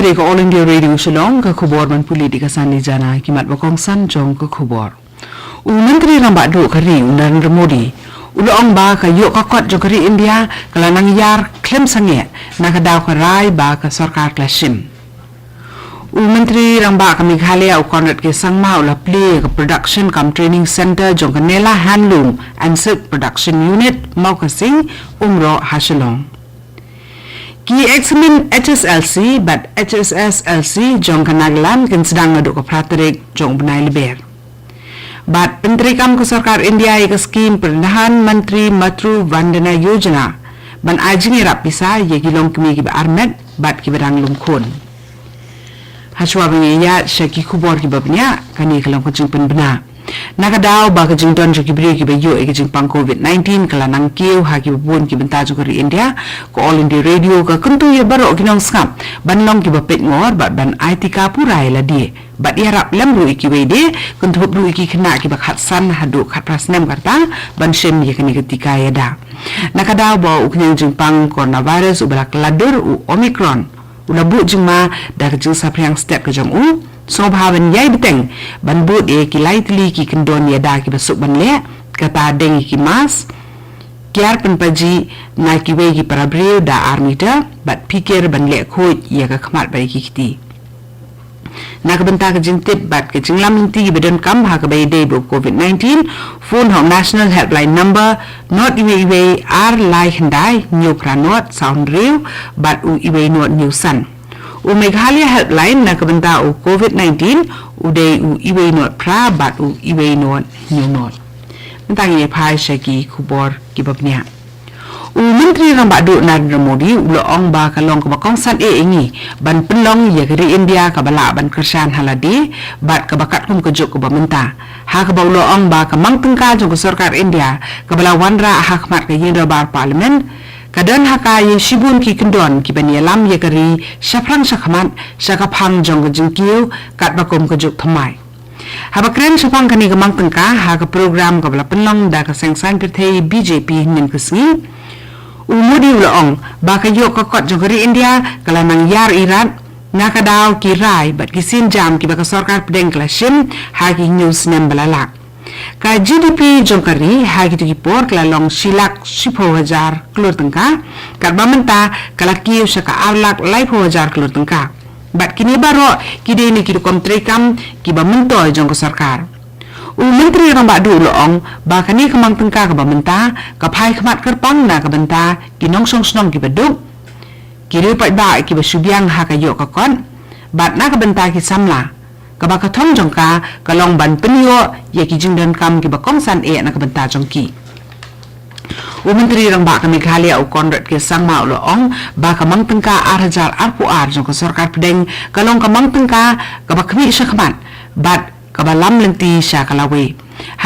hari ko All India Radio Shillong ka khubor man puli di kasan di jana kimat bakong san jong ka khubor. Menteri Rambak Du kari Narendra Modi uloong ba ka yok ka kot jong kari India kalanang yar klem sange nakadaw ka rai ba ka sarkar klasim. Menteri Rambak ka Meghalaya u konrat ke sangma ula play ka production kam training center jong ka Nela Handloom and Silk Production Unit mau ka sing umro hasilong. Ki examin HSLC but HSSLC jong kanaglan kin sedang ngaduk ke praterik jong benai leber. But Menteri Kam ke Sarkar India ke skim Perdana Menteri Matru Vandana Yojana ban ajing irap bisa ye kilong kemi ki armet bat ki berang lumkun. Haswa bengya syaki kubor ki babnya kani kilong kucing penbena. Nakadaw ba ka jing don ki bri ki bayo e jing pang COVID-19 kala nang kiu ha ki bun ki benta jo kari India ko All India Radio ka kuntu ye baro ki nong skap ban long ki bapet ngor bat ban IT ka purai la die bat ya rap lem ru ki wede kuntu ru ki kena ki bakhat san hadu khat prasnem karta ban shem ye kani ketika ya da nakadaw ba uknyang jing pang coronavirus ubalak ladur u Omicron ulabu jing ma da jing sapriang step ke jong u so bhawan yai beteng ban bud e ki lightly ki kendon ya da ki basuk ban le kata deng ki mas kiar pen paji na ki we ki parabriu da armita bat pikir ban le khoj ya ka khmat bai ki kiti na ka benta ka jintip bat ka jinglam inti ki bedon kam ha ka bai de bo COVID-19 phone hong national helpline number not iwe ar lai hendai new pranot sound real bat u iwe not new sun Meghalaya helpline na kabenta u COVID-19 uday u iwe not pra bat u iwe not new not. Mentang ye pai syaki kubor kibabnya. Menteri Rambak Du Narendra Modi uloong ba kalong kabakong san ingi ban pelong ye keri India kabala ban kersan haladi bat kabakat kum kejuk kubamenta. Ha kabaw uloong ba kamang tengka jong sarkar India kabala wanra hakmat ke yendra bar parlimen Kadan haka ye shibun ki kendon ki bani alam ye kari syafrang syakhamat syakapang jong jengkiu kat bakum kejuk thamai. Habakren syapang kani kamang tengka ha ka program kabala penlong da ka sengsan kerthei BJP nin kesngi. Umudi uloong ba ka yok ka kot jong kari India kala nang yar irat nakadaw ki rai bat ki sin jam ki baka sarkar pedeng klasim ha ki news nem balalak. Ka GDP jongkari hagi tu kipor kala long silak 10,000 kelur tengka kat bamenta kala kiu saka awlak 1,000 kelur tengka bat kini baro kide ni kidu komtrekam ki bamento jong ke sarkar Menteri Rambak Du loong ba kani kemang tengka ke bamenta ka phai khmat kerpang na ka benta ki nong song snong ki beduk kiri pai ba ki basubiang ha ka yo ka kon bat na ka benta ki samla kabakathong jongka kalong ban penyo ye ki jingdan kam ki bakong san e na kabanta jongki Menteri Rambak ka Meghalaya u konrat ke sangma uloong ba kamang tengka 8,000 RPR jong ka sarkar pedeng kalong kamang tengka kabakmi syakmat bat kabalam lenti sya kalawe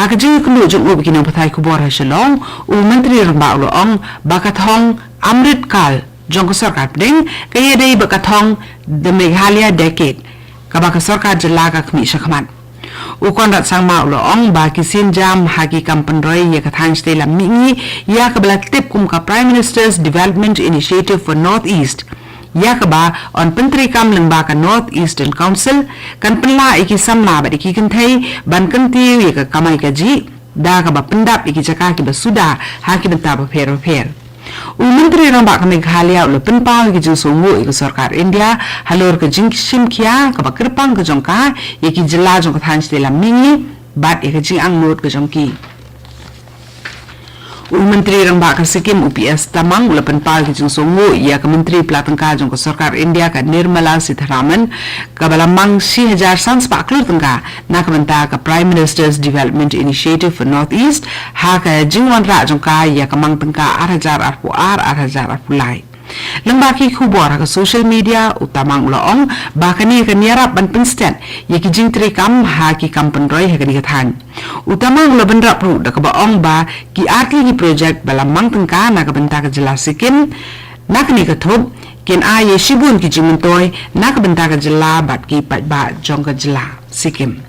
ha ka jing kulu jong u bikinang pathai kubor ha shalong Menteri Rambak uloong bakathong amrit kal jong ka sarkar pedeng kaya dei bakathong the Meghalaya decade kabaka sarkar jelaga kmi syakmat ukon rat sangma uloong ba kisin jam hagi kampenroi ya kathang stela mingi ya kabala tip kum ka Prime Minister's Development Initiative for Northeast ya kaba on pentri kam lengba ka Northeastern Council kan penla iki samla ba iki kenthai ban kanti ya ka kamai ka ji da ka ba pendap iki jaka ki ba suda haki benta ba pher Menteri Rambak ka Meghalaya ulo penpau ki jing songu ik sarkar India halor ka jing simkia ka bakirpang ka jongka ye ki jela jong ka than stela mingi bat ye ka jing ang not ka jongki Menteri Rambak ka Sikkim UPS tamang ulo penpau ki jing songu ya ka Menteri Pelatengka jong ka sarkar India ka Nirmala Sitharaman ka balamang 6,000 sans pa klur tengka na ka benta ka Prime Minister's Development Initiative for Northeast ha ka jing wanra jongka ya ka mang tengka 8,000 RPR 8,000 RPulai lembaki kubor ka social media utamang uloong bakani ka niarap ban pinstet ye ki jing trikam ha ki kampenroi ha ka dikathan utamang lo benrap ru da ka baong ba ki atli ki project balamang tengka na ka benta ka jelas Sikkim na kani ka thop ken a ye shibun ki jimuntoy na ka benta ka jela bat ki pat ba jong ka jela Sikkim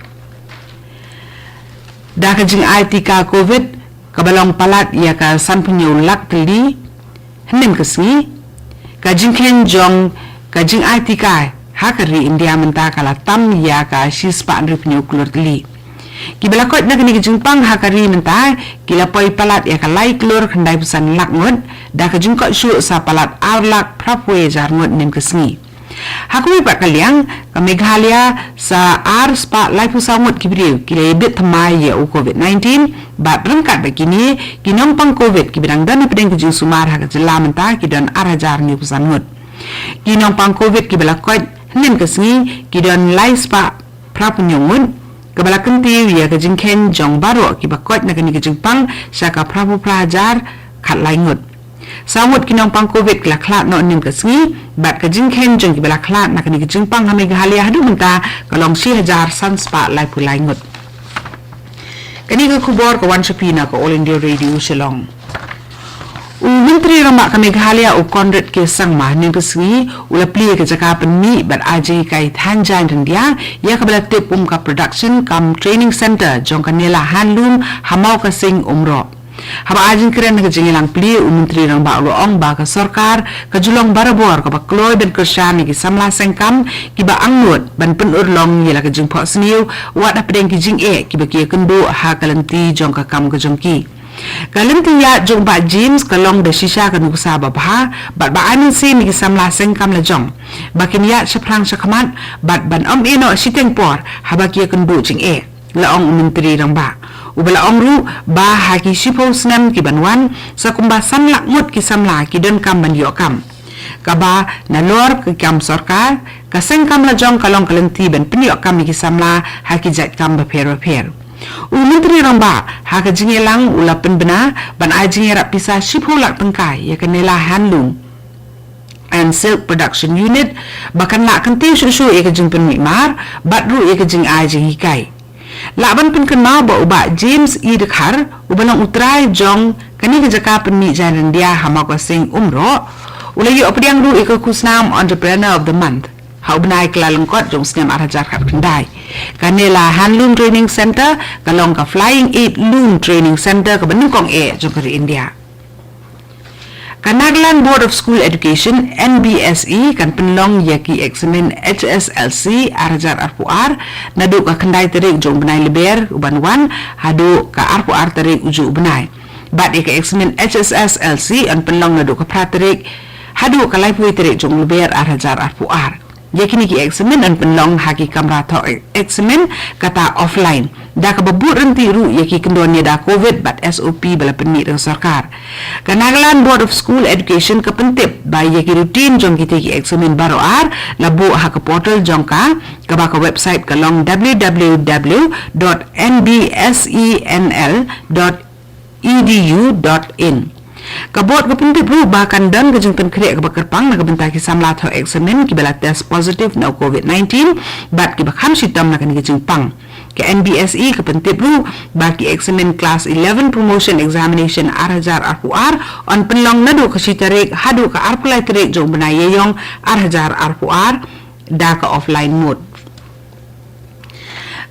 da ka jing IT ka COVID kabalong palat ya ka sanpunyo lak tili henem kesngi kajing ken jong kajing IT kai hakari India menta kala tam ya ka shispa ripnyu klur tli kibala kot na kini jingpang hakari menta kila poi palat ya ka lai klur khandai pusan lak ngot da ka jingkot shu sa palat arlak prapwe jar ngot nim kesni hakui pak kaliang ka Meghalaya sa spa lai pusangot kibriu kila ebit thamai ya COVID-19 bat rengkat begini kinong pang COVID kibidang dan pedeng kejing sumar hak jela menta kidan arajar ni pusangot kinong pang COVID kibala kot nim kesni kidan lai spa prapunyongun kabala kenti ya kejing ken jong baro kibakot na kani kejing pang saka prapu prajar khat laingut samut kinong pang COVID kila klat no nim kesni bat kejing ken jong kibala klat na kani kejing pang hame Meghalaya hadu menta kalong si hajar san spa lai pu laingut kani ka kubor ka wan sapina ka All India Radio Shillong Menteri Rambak ka Meghalaya u Conrad K. Sangma ning kesni ula pli ke jaka penmi bat aji kai thanjan dia ya kabala tip ka production kam training center jong kanela handloom hamau ka sing umro haba ajin keren ke jingilang pli Menteri Rambak lo ong ba ka sarkar ka julong barabor ka bakloi ben kersan ki samla sengkam ki ba angnut ban penur long yela ka jing phok sniu wat da pedeng ki jing ki ba ki kendo ha kalanti jong ka kam ka jong ki Kalim tiya jong ba James kalong de shisha ka nusa babha bat ba anin si ni samla sengkam la jong bakin ya saprang sakamat bat ban ino siteng por habaki kendu jing la ong Menteri Rambak ubala ong ru ba haki sipo snam ki banwan sa kumba samla ngut ki samla ki don kam ban yo kam kaba na lor ki kam sarkar ka sengkam la jong kalong kalenti ben penyo kam ki samla haki jat kam ba per Menteri Rambak haka jingelang ulapan bena ban ajing rap pisa shipholak tengkai ya kanela handloom and silk production unit bahkan lak kenti susu ya kejing penmikmar batru ya kejing ajing hikai laban pun kenal ba ubak James E. Dekhar ubalang utrai jong kani kejaka penmik jalan dia hamaka sing umro ulayu apdiang ru ika kusnam entrepreneur of the month hau benai kelalengkot jong snem arajar kat kendai kanela handloom training center kalong ka flying aid loom training center ka benungkong jong kari India Nagaland Board of School Education NBSE kan penlong yaki eksamen HSLC arajar arpuar nadu ka kendai terik jong benai leber ubanwan hadu ka arpuar terik uju benai bat ka eksamen HSLC an penlong nadu ka praterik hadu ka laipui terik jong leber arajar arpuar yakini ki eksamen an penlong haki kamra tho eksamen kata offline da ka babut renti ru yaki kendon da COVID bat SOP bala penmi dengan sarkar Nagaland Board of School Education ka pentip ba yaki rutin jong kita ki eksamen baro ar labu ha ka portal jong ka ba ka website ka long www.nbsenl.edu.in Kabot kapentip ru bahkan dan kejengkan kriak kebakerpang na kabentah ki samlat ho eksamen ki bala test positif na COVID-19 bat ki bakham sitam na kan kejengpang ke NBSE kapentip ru baki eksamen class 11 promotion examination arajar arpuar on penlong nadu kasitarik hadu ka arpulai terik jong benayeyong arajar arpuar da ka offline mode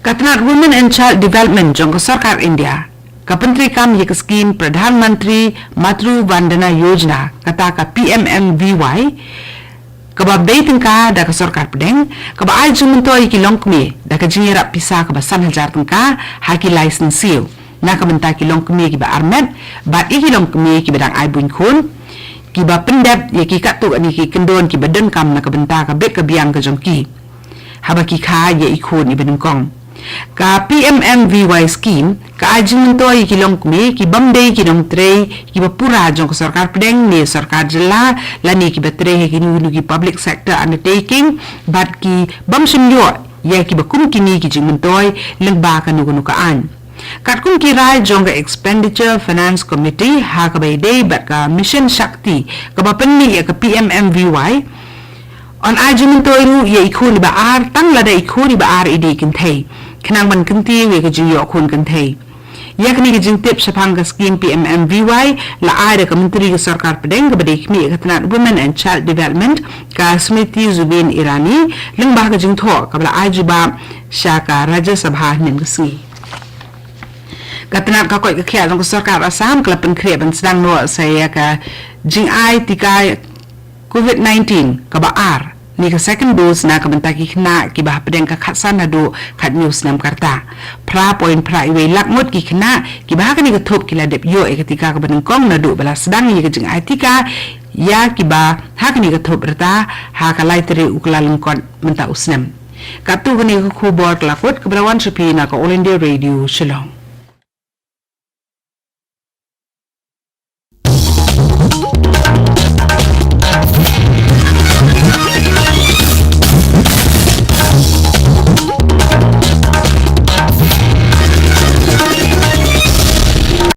Katnat Women and Child Development jong ka sarkar India Kapentri kam ye skim Pradhan Mantri Matru Vandana Yojana kata ka PMMVY kababday tengka da ka sarkar pedeng kaba ay jumuntoy kilong kmi da ka jingira pisa ka basan hajar tengka haki license siu na ka benta kilong kmi ki ba armet bat i kilong kmi ki badang ay buin khon ki ba pendap ye ki katu ani ki kendon ki badan kam na ka benta ka bet ka biang ka jongki haba ki kha ye ikhon i benungkong ka PMMVY scheme ka ajing mentoy kilong kumi ki bamday kinong trey ki bapura jong sarkar pedeng ni sarkar jela lani ki batre ki nu ki public sector undertaking bat ki bam simyo ya ki bakum kini ki jing mentoy lengba ka nu kaan Katkun kirai jong expenditure finance committee ha ka bay day bat ka mission shakti ka bapenni ya ka PMMVY on ajing mentoy ru ya ikuni ba ar tang lada ikuni ba ar ide kintay kenang man kenti we ka jing yo kun kentei yakni ka jing tip sapang ka scheme PMMVY la ada ka menteri ka sarkar pedeng ka badai kmi ka tanat Women and Child Development ka Smriti Zubin Irani lengbah ka jing tho ka bala ajuba syaka Raja Sabha nin ka si ka tanat ka koi ka kya ka sarkar Assam ka lapan kriya ban sedang no saya ka jing ai tika COVID-19 ka ba ar ni ka second dose na ka bantaki khna ki bah pedeng ka khatsan na do khat news nam karta pra point pra iwe lakmot ki khna ki bah ka ni ka thop ki la dep yo e ketika ka baneng kong na do bala sedang ni ka jeng atika ya ki ba ha ka ni ka thop rata ha ka lai tere uklalung kon menta usnam katu ka ni ka khubor lakot ka brawan shapi na ka All India Radio Shillong